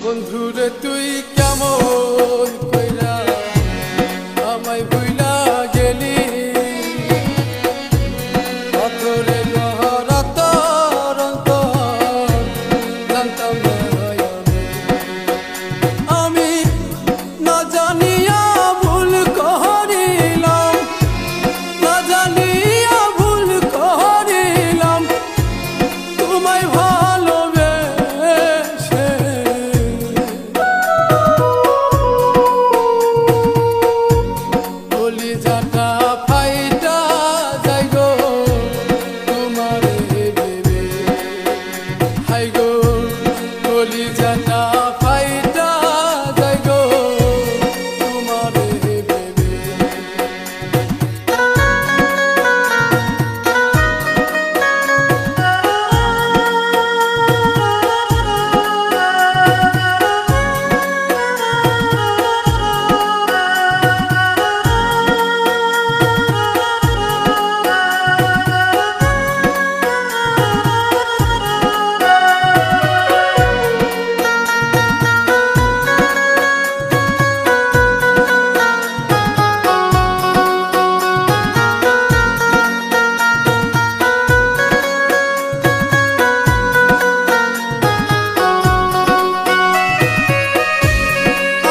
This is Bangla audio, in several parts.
বন্ধুরে তুই কেমন কইরা আমায় ভুইলা গেলি, পাথরে গহরা তোর অন্তর জানতাম না আমি না জানিয়া ভুল করিলাম, না জানিয়া ভুল করিলাম তোমায় ভালোবেসে। কলিজাটা ফাইটা যাই গো তোমারে ভেবে, হাই গো কলিজাটা ফাইটা যাই গো তোমারে ভেবে।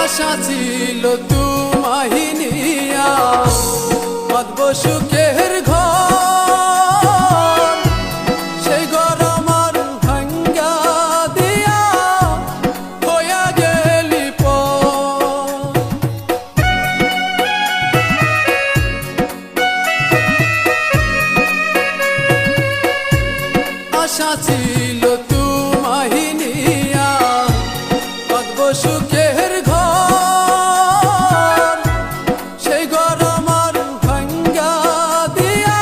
আশা ছিল তোমায় নিয়া বাঁধব সুখের ঘর, সেই ঘর আমার ভাঙ্গা দিয়া হইয়া গেলি পর। আশা ছিল তোমায় নিয়া বাঁধব সুখের ঘর, সেই ঘর আমার ভাঙ্গা দিয়া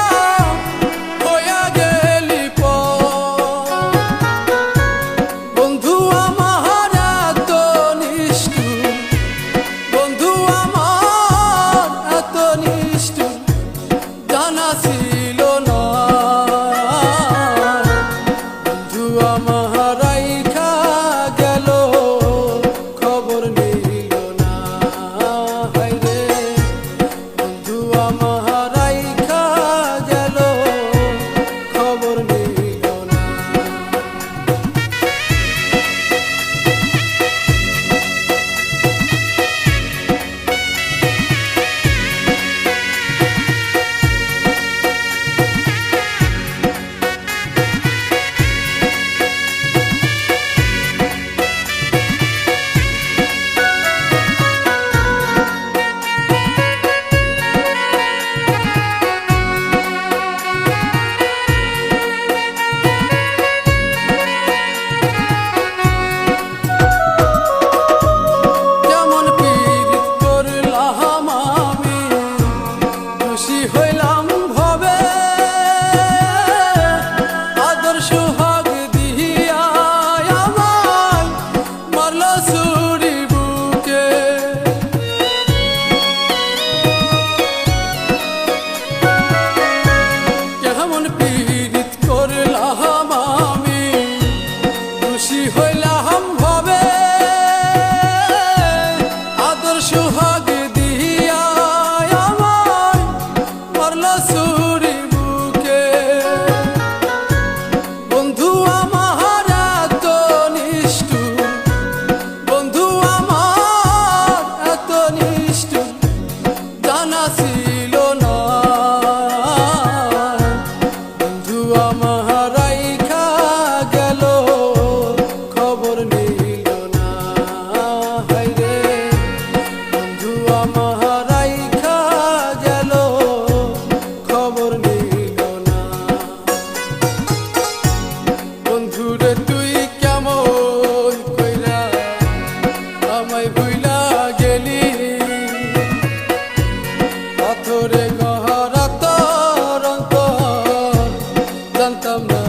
হইয়া গেলি পর। বন্ধু আমার এত নিষ্ঠুর, বন্ধু আমার এত নিষ্ঠুর জানা ছিল না। বন্ধু আমার রাইখা গেল খবর নিল না, হায় রে বন্ধু আমার রাইখা গেল খবর নিল না। কেমন পীড়িত করলাম আমি, খুশি হইলাম ভবে, আদর সোহাগ দিয়া আমায় মারল ছুরি বুকে। কেমন পীড়িত করলাম আমি, খুশি হইলাম ভবে, আদর সোহাগ দিয়া আমায় মারল ছুরি বুকে। বন্ধু আমার এত নিষ্ঠুর, বন্ধু আমার এত নিষ্ঠুর জানা ছিল না। বন্ধু আমার রাইখা গেল খবর নিল না, হায় রে বন্ধু আমার রাইখা গেল খবর নিল না। বন্ধুরে তুই কেমন কইরা আমায় ভুইলা গেলি, পাথরে গহরা তোর অন্তর জানতাম না।